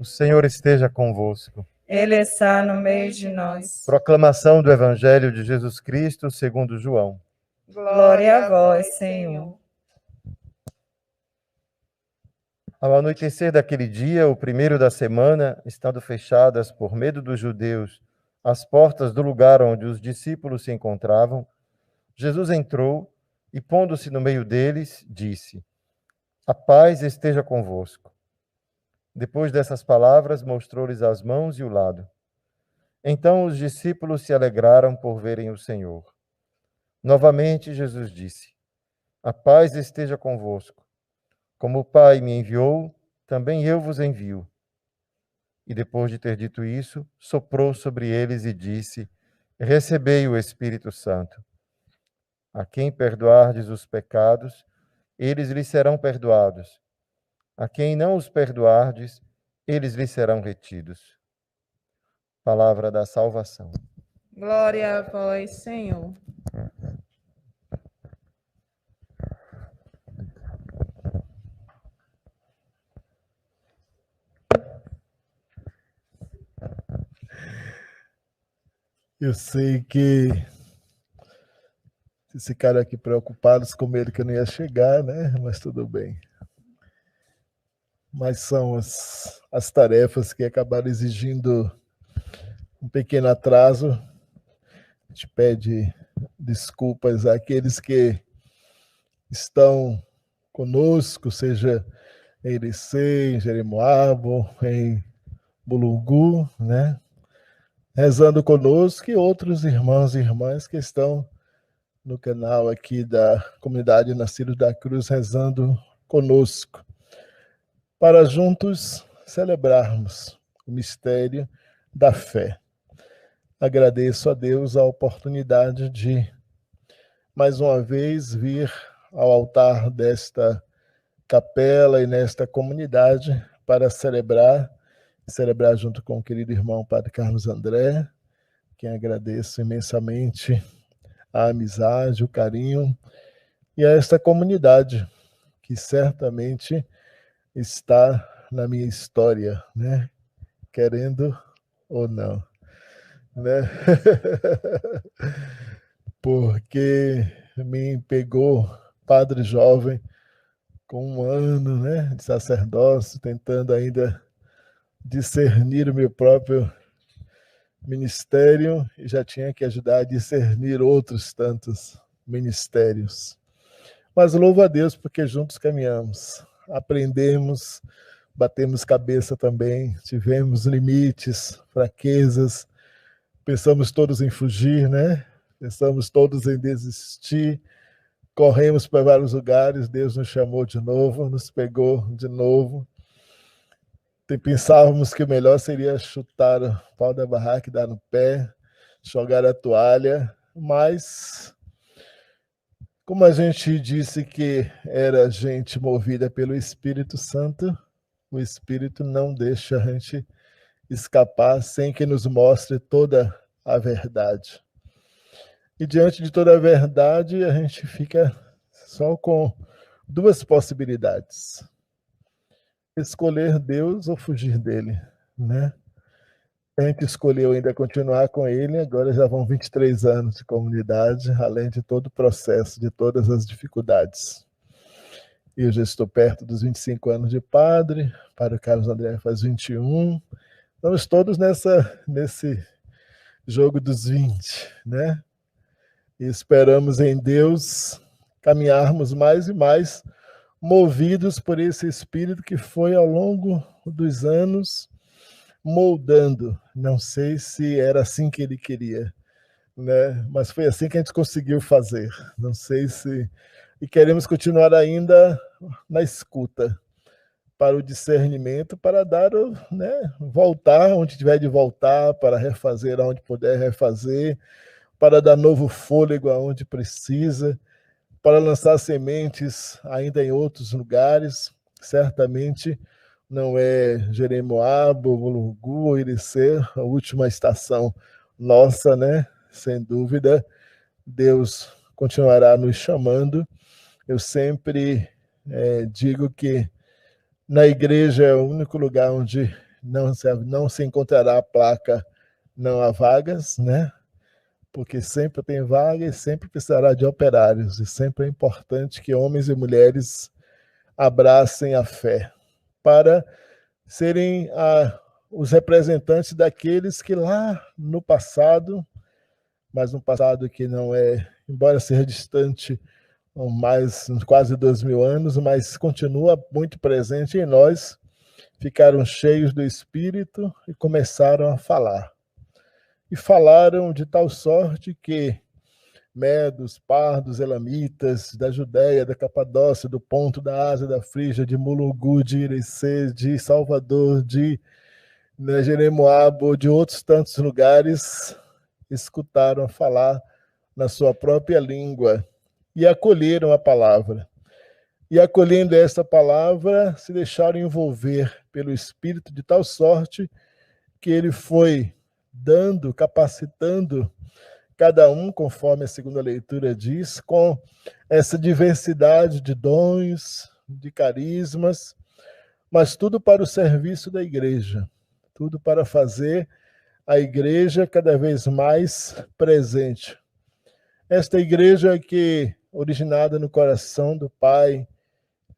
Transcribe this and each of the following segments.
Senhor esteja convosco. Ele está no meio de nós. Proclamação do Evangelho de Jesus Cristo segundo João. Glória a vós, Senhor. Ao anoitecer daquele dia, o primeiro da semana, estando fechadas por medo dos judeus as portas do lugar onde os discípulos se encontravam, Jesus entrou e, pondo-se no meio deles, disse: A paz esteja convosco. Depois dessas palavras, mostrou-lhes as mãos e o lado. Então os discípulos se alegraram por verem o Senhor. Novamente Jesus disse: A paz esteja convosco. Como o Pai me enviou, também eu vos envio. E depois de ter dito isso, soprou sobre eles e disse: Recebei o Espírito Santo. A quem perdoardes os pecados, eles lhes serão perdoados. A quem não os perdoardes, eles lhes serão retidos. Palavra da salvação. Glória a vós, Senhor. Eu sei que esse cara aqui preocupados com ele que eu não ia chegar, né? Mas tudo bem. Mas são as tarefas que acabaram exigindo um pequeno atraso. A gente pede desculpas àqueles que estão conosco, seja em Irecê, em Jeremoabo, em Mulungu, né? Rezando conosco, e outros irmãos e irmãs que estão no canal aqui da Comunidade Nascidos da Cruz rezando conosco, para juntos celebrarmos o mistério da fé. Agradeço a Deus a oportunidade de, mais uma vez, vir ao altar desta capela e nesta comunidade para celebrar junto com o querido irmão Padre Carlos André, quem agradeço imensamente a amizade, o carinho, e a esta comunidade que certamente está na minha história, né? Querendo ou não, né? Porque me pegou padre jovem, com 1 ano, né, de sacerdócio, tentando ainda discernir o meu próprio ministério, e já tinha que ajudar a discernir outros tantos ministérios. Mas louvo a Deus porque juntos caminhamos, aprendemos, batemos cabeça também, tivemos limites, fraquezas, pensamos todos em fugir, né? Pensamos todos em desistir, corremos para vários lugares, Deus nos chamou de novo, nos pegou de novo. Pensávamos que o melhor seria chutar o pau da barraca e dar no pé, jogar a toalha, mas como a gente disse que era gente movida pelo Espírito Santo, o Espírito não deixa a gente escapar sem que nos mostre toda a verdade. E diante de toda a verdade, a gente fica só com 2 possibilidades: escolher Deus ou fugir dele, né? A gente escolheu ainda continuar com ele, agora já vão 23 anos de comunidade, além de todo o processo, de todas as dificuldades. Eu já estou perto dos 25 anos de padre, Padre Carlos André faz 21, estamos todos nesse jogo dos 20, né? E esperamos em Deus caminharmos mais e mais, movidos por esse Espírito que foi ao longo dos anos moldando. Não sei se era assim que ele queria, né? Mas foi assim que a gente conseguiu fazer. Não sei se... E queremos continuar ainda na escuta, para o discernimento, para dar, né, voltar onde tiver de voltar, para refazer aonde puder refazer, para dar novo fôlego aonde precisa, para lançar sementes ainda em outros lugares. Certamente não é Jeremoabo, Mulungu ou Irecê a última estação nossa, né? Sem dúvida, Deus continuará nos chamando. Eu sempre digo que na igreja é o único lugar onde não se encontrará a placa "não há vagas", né? Porque sempre tem vaga e sempre precisará de operários, e sempre é importante que homens e mulheres abracem a fé para serem os representantes daqueles que lá no passado, mas um passado que não é, embora seja distante, mais quase 2000 anos, mas continua muito presente em nós, ficaram cheios do Espírito e começaram a falar. E falaram de tal sorte que medos, pardos, elamitas, da Judéia, da Capadócia, do Ponto, da Ásia, da Frígia, de Mulungu, de Irecê, de Salvador, de Jeremoabo, de outros tantos lugares, escutaram falar na sua própria língua e acolheram a palavra. E acolhendo esta palavra, se deixaram envolver pelo Espírito de tal sorte que ele foi dando, capacitando cada um, conforme a segunda leitura diz, com essa diversidade de dons, de carismas, mas tudo para o serviço da igreja, tudo para fazer a igreja cada vez mais presente. Esta igreja que, originada no coração do Pai,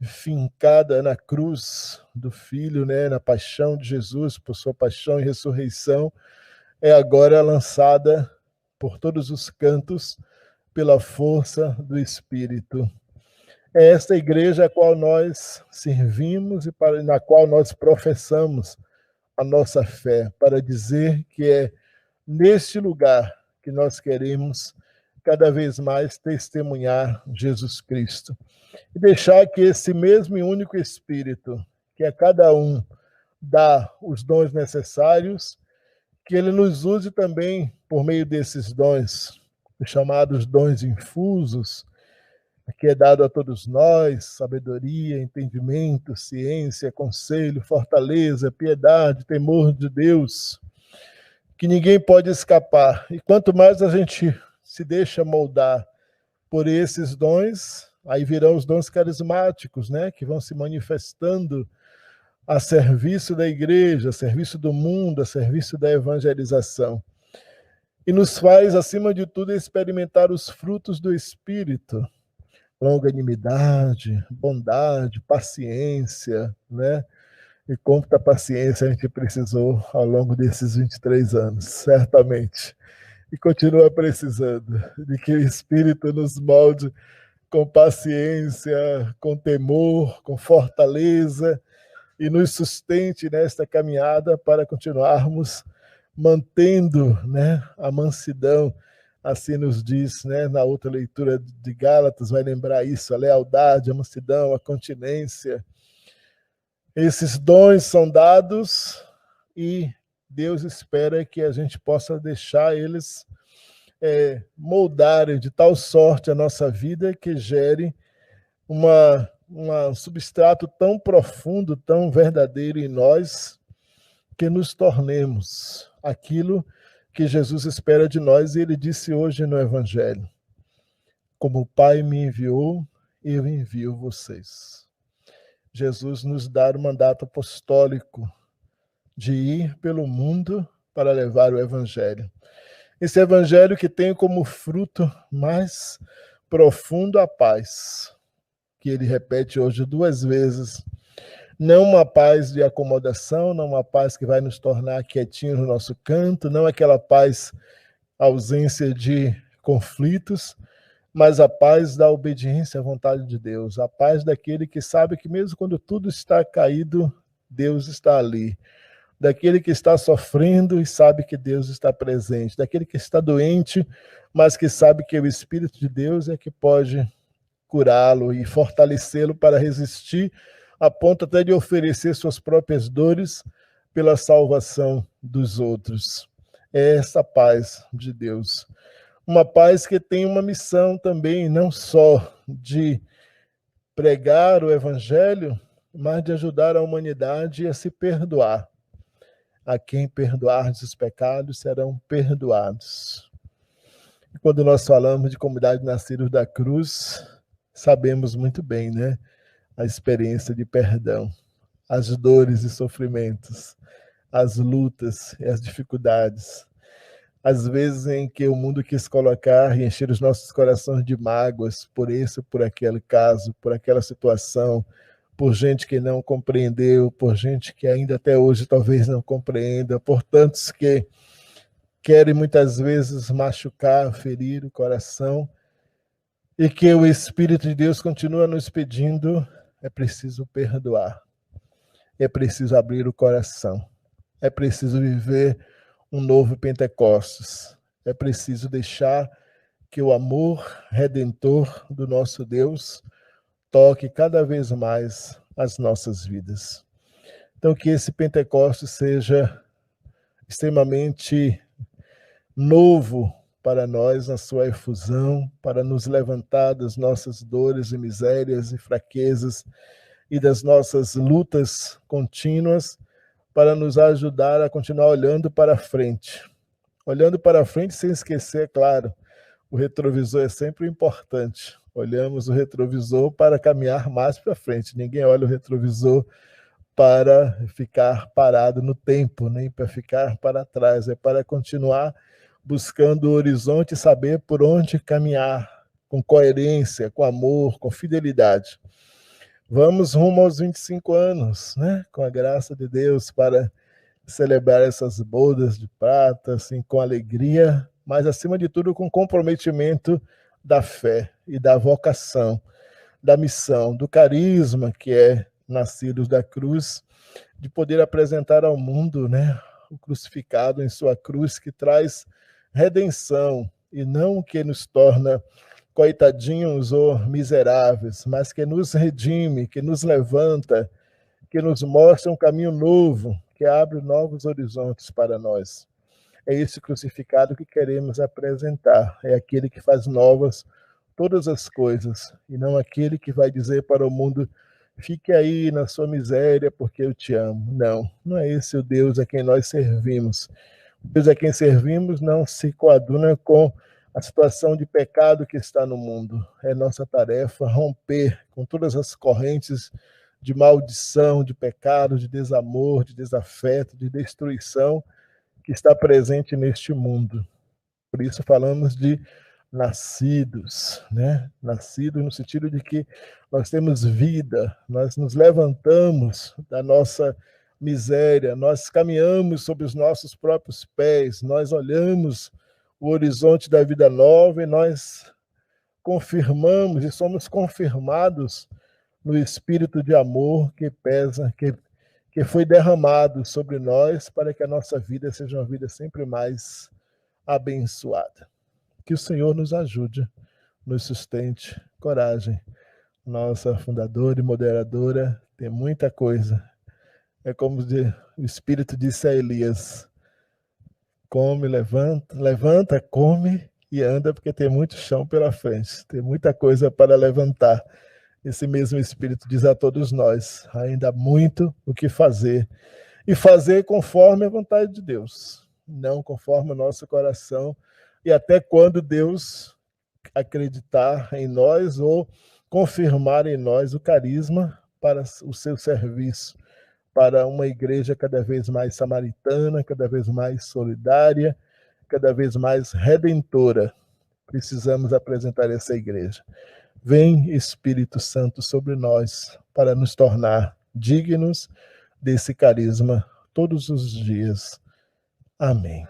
fincada na cruz do Filho, né, na paixão de Jesus, por sua paixão e ressurreição, é agora lançada por todos os cantos pela força do Espírito. É esta igreja a qual nós servimos e na qual nós professamos a nossa fé, para dizer que é neste lugar que nós queremos cada vez mais testemunhar Jesus Cristo. E deixar que esse mesmo e único Espírito, que a cada um dá os dons necessários, que ele nos use também por meio desses dons, os chamados dons infusos, que é dado a todos nós: sabedoria, entendimento, ciência, conselho, fortaleza, piedade, temor de Deus, que ninguém pode escapar. E quanto mais a gente se deixa moldar por esses dons, aí virão os dons carismáticos, né, que vão se manifestando a serviço da igreja, a serviço do mundo, a serviço da evangelização. E nos faz, acima de tudo, experimentar os frutos do Espírito: longanimidade, bondade, paciência, né? E quanta paciência a gente precisou ao longo desses 23 anos, certamente. E continua precisando de que o Espírito nos molde com paciência, com temor, com fortaleza, e nos sustente nesta caminhada para continuarmos mantendo, né, a mansidão. Assim nos diz, né, na outra leitura de Gálatas, vai lembrar isso: a lealdade, a mansidão, a continência. Esses dons são dados e Deus espera que a gente possa deixar eles moldarem de tal sorte a nossa vida que gere um substrato tão profundo, tão verdadeiro em nós, que nos tornemos aquilo que Jesus espera de nós. E ele disse hoje no Evangelho: como o Pai me enviou, eu envio vocês. Jesus nos dá o mandato apostólico de ir pelo mundo para levar o Evangelho. Esse Evangelho que tem como fruto mais profundo a paz, que ele repete hoje 2 vezes. Não uma paz de acomodação, não uma paz que vai nos tornar quietinhos no nosso canto, não aquela paz ausência de conflitos, mas a paz da obediência à vontade de Deus, a paz daquele que sabe que mesmo quando tudo está caído, Deus está ali. Daquele que está sofrendo e sabe que Deus está presente. Daquele que está doente, mas que sabe que o Espírito de Deus é que pode curá-lo e fortalecê-lo para resistir, a ponto até de oferecer suas próprias dores pela salvação dos outros. É essa paz de Deus. Uma paz que tem uma missão também, não só de pregar o Evangelho, mas de ajudar a humanidade a se perdoar. A quem perdoardes os pecados serão perdoados. E quando nós falamos de comunidade Nascidos da Cruz, sabemos muito bem, né? A experiência de perdão, as dores e sofrimentos, as lutas e as dificuldades. Às vezes em que o mundo quis colocar e encher os nossos corações de mágoas por esse ou por aquele caso, por aquela situação, por gente que não compreendeu, por gente que ainda até hoje talvez não compreenda, por tantos que querem muitas vezes machucar, ferir o coração, e que o Espírito de Deus continua nos pedindo: é preciso perdoar, é preciso abrir o coração, é preciso viver um novo Pentecostes, é preciso deixar que o amor redentor do nosso Deus toque cada vez mais as nossas vidas. Então, que esse Pentecostes seja extremamente novo para nós na sua efusão, para nos levantar das nossas dores e misérias e fraquezas e das nossas lutas contínuas, para nos ajudar a continuar olhando para frente. Olhando para frente sem esquecer, é claro, o retrovisor é sempre importante. Olhamos o retrovisor para caminhar mais para frente. Ninguém olha o retrovisor para ficar parado no tempo, nem para ficar para trás. É para continuar buscando o horizonte e saber por onde caminhar, com coerência, com amor, com fidelidade. Vamos rumo aos 25 anos, né? Com a graça de Deus, para celebrar essas bodas de prata, assim, com alegria, mas, acima de tudo, com comprometimento da fé e da vocação, da missão, do carisma que é nascido da cruz, de poder apresentar ao mundo, né, o crucificado em sua cruz, que traz redenção, e não o que nos torna coitadinhos ou miseráveis, mas que nos redime, que nos levanta, que nos mostra um caminho novo, que abre novos horizontes para nós. É esse crucificado que queremos apresentar, é aquele que faz novas todas as coisas, e não aquele que vai dizer para o mundo: fique aí na sua miséria porque eu te amo. Não, não é esse o Deus a quem nós servimos. O Deus a quem servimos não se coaduna com a situação de pecado que está no mundo. É nossa tarefa romper com todas as correntes de maldição, de pecado, de desamor, de desafeto, de destruição que está presente neste mundo. Por isso falamos de nascidos, né? Nascidos no sentido de que nós temos vida, nós nos levantamos da nossa miséria, nós caminhamos sobre os nossos próprios pés, nós olhamos o horizonte da vida nova e nós confirmamos e somos confirmados no espírito de amor que pesa, que foi derramado sobre nós para que a nossa vida seja uma vida sempre mais abençoada. Que o Senhor nos ajude, nos sustente, coragem. Nossa fundadora e moderadora tem muita coisa. É como o Espírito disse a Elias: come, levanta, come e anda, porque tem muito chão pela frente, tem muita coisa para levantar. Esse mesmo Espírito diz a todos nós: ainda há muito o que fazer, e fazer conforme a vontade de Deus, não conforme o nosso coração, e até quando Deus acreditar em nós ou confirmar em nós o carisma para o seu serviço, para uma igreja cada vez mais samaritana, cada vez mais solidária, cada vez mais redentora. Precisamos apresentar essa igreja. Vem, Espírito Santo, sobre nós para nos tornar dignos desse carisma todos os dias. Amém.